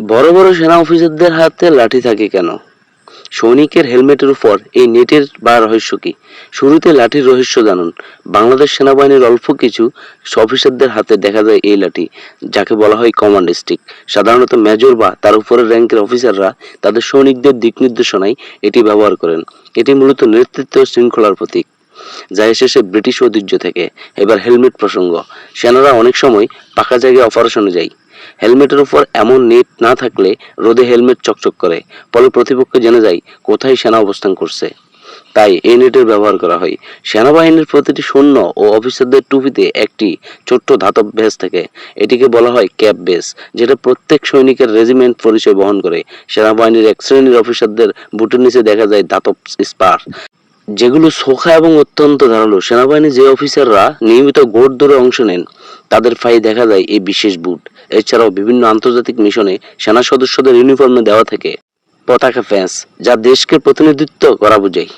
বড় বড় সেনা অফিসারদের হাতে লাঠি থাকে কেন? সৈনিকের হেলমেটের উপর এই নেটের বা রহস্য কি? শুরুতে লাঠির রহস্য জানুন। বাংলাদেশ সেনাবাহিনীর অল্প কিছু অফিসারদের হাতে দেখা যায় এই লাঠি, যাকে বলা হয় কমান্ড স্টিক। সাধারণত মেজর বা তার উপরের র্যাঙ্কের অফিসাররা তাদের সৈনিকদের দিক নির্দেশনায় এটি ব্যবহার করেন। এটি মূলত নেতৃত্ব ও শৃঙ্খলার প্রতীক, যা এসেছে ব্রিটিশ ঐতিহ্য থেকে। এবার হেলমেট প্রসঙ্গ। সেনারা অনেক সময় পাকা জায়গায় অপারেশনে যায়। হেলমেটের উপর এমন নেট না থাকলে রোদে হেলমেট চকচক করে, ফলে প্রতিপক্ষ জেনে যায় কোথায় সেনা অবস্থান করছে। তাই এই নেটের ব্যবহার করা হয়। সেনাবাহিনীর প্রতিটি সৈন্য ও অফিসারদের টুপিতে একটি ছোট্ট ধাতব বেজ থাকে। এটিকে বলা হয় ক্যাপ বেজ, যেটা প্রত্যেক সৈনিকের রেজিমেন্ট পরিচয় বহন করে। সেনাবাহিনীর এক শ্রেণীর অফিসারদের বুটের নিচে দেখা যায় ধাতব স্পার, যেগুলো সোখা এবং অত্যন্ত ধারালো। সেনাবাহিনীর যে অফিসাররা নিয়মিত ঘোড়দৌড়ে অংশ নেন, তাদের পায়ে দেখা যায় এই বিশেষ বুট। এছাড়াও বিভিন্ন আন্তর্জাতিক মিশনে সেনা সদস্যদের ইউনিফর্মে দেওয়া থাকে পতাকা ফ্যান্স, যা দেশকে প্রতিনিধিত্ব করা বোঝায়।